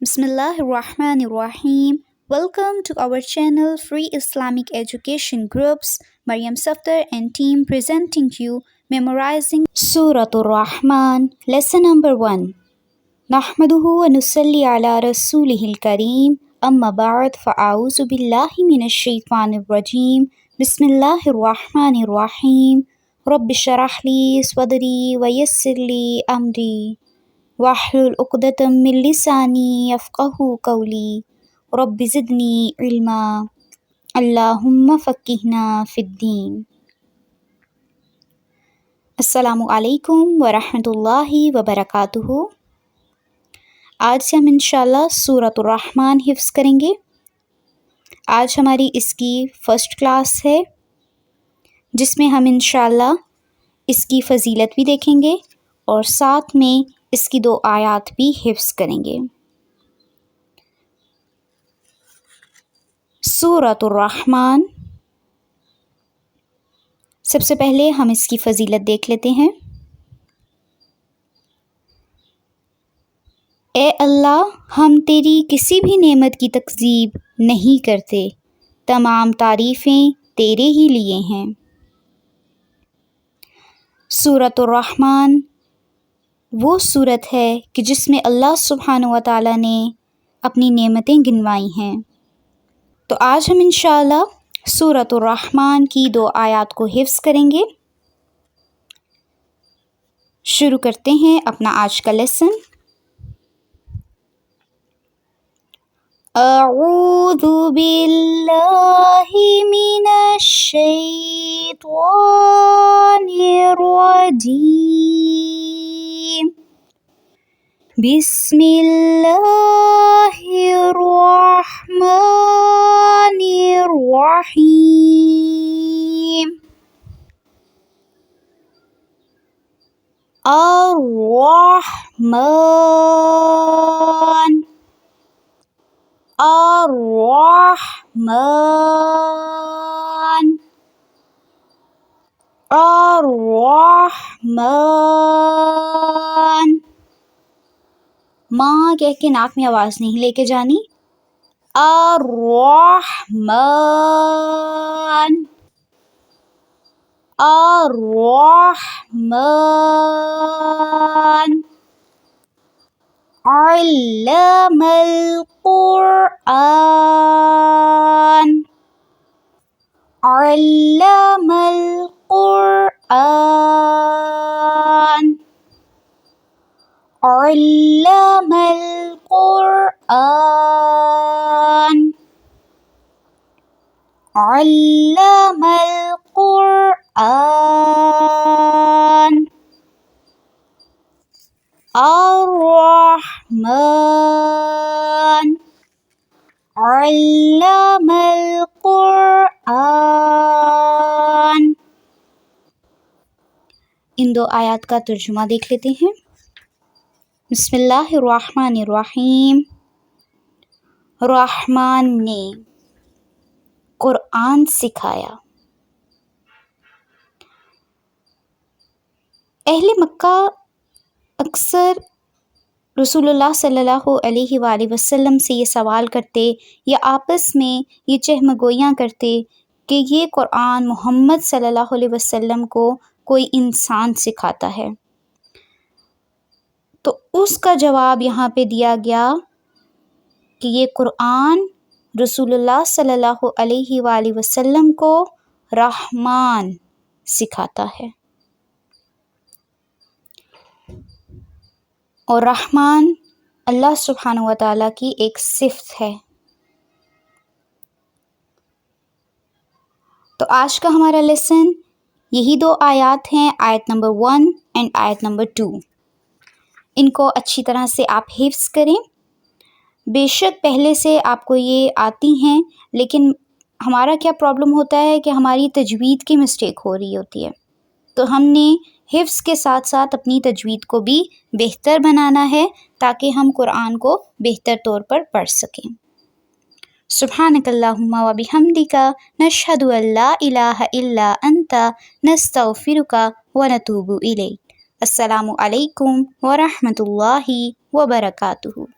Bismillahir Rahmanir Rahim. Welcome to our channel Free Islamic Education Groups. Mariam Safdar and team presenting you memorizing Surah Rahman, lesson number 1. Nahmaduhu wa nusalli ala rasulihil kareem. Amma ba'd fa'auzu billahi minash shaitanir rajim. Bismillahir Rahmanir Rahim. Rabbi shrah li sadri wa yassir li amri. واحلل عقدة من لساني يفقهوا قولي رب زدني علما اللهم فقهنا في الدين. السلام علیکم ورحمۃ اللہ وبرکاتہ. آج سے ہم انشاءاللہ سورۃ الرحمن حفظ کریں گے. آج ہماری اس کی فرسٹ کلاس ہے جس میں ہم انشاءاللہ اس کی فضیلت بھی دیکھیں گے اور ساتھ میں اس کی 2 آیات بھی حفظ کریں گے. سورۃ الرحمن. سب سے پہلے ہم اس کی فضیلت دیکھ لیتے ہیں. اے اللہ، ہم تیری کسی بھی نعمت کی تکذیب نہیں کرتے، تمام تعریفیں تیرے ہی لیے ہیں. سورۃ الرحمن وہ سورت ہے کہ جس میں اللہ سبحانہ و تعالیٰ نے اپنی نعمتیں گنوائی ہیں. تو آج ہم انشاءاللہ سورۃ الرحمن کی 2 آیات کو حفظ کریں گے. شروع کرتے ہیں اپنا آج کا لیسن. اعوذ باللہ من الشیطان الرجیم. بسم اللہ الرحمن الرحیم. الرحمن الرحمن الرحمن. ماں کہہ کے ناک میں آواز نہیں لے کے جانی. الرحمن الرحمن. علم القرآن علم القرآن علم القرآن علم القرآن. الرحمن علم القرآن. ان 2 آیات کا ترجمہ دیکھ لیتے ہیں. بسم اللہ الرحمن الرحیم. رحمان نے قرآن سکھایا. اہل مکہ اکثر رسول اللہ صلی اللہ علیہ وآلہ وسلم سے یہ سوال کرتے یا آپس میں یہ چہمگوئیاں کرتے کہ یہ قرآن محمد صلی اللہ علیہ وسلم کو کوئی انسان سکھاتا ہے. تو اس کا جواب یہاں پہ دیا گیا کہ یہ قرآن رسول اللہ صلی اللہ علیہ وآلہ وسلم کو رحمان سکھاتا ہے. اور رحمان اللہ سبحانہ و تعالیٰ کی ایک صفت ہے. تو آج کا ہمارا لیسن یہی 2 آیات ہیں، آیت نمبر 1 اینڈ آیت نمبر 2. ان کو اچھی طرح سے آپ حفظ کریں. بے شک پہلے سے آپ کو یہ آتی ہیں، لیکن ہمارا کیا پرابلم ہوتا ہے کہ ہماری تجوید کی مسٹیک ہو رہی ہوتی ہے. تو ہم نے حفظ کے ساتھ ساتھ اپنی تجوید کو بھی بہتر بنانا ہے تاکہ ہم قرآن کو بہتر طور پر پڑھ سکیں. سبحانک اللہم و بحمدک نشہد ان لا الہ الا انت نستغفرک و نتوب الیک. السلام علیکم ورحمۃ اللہ وبرکاتہ.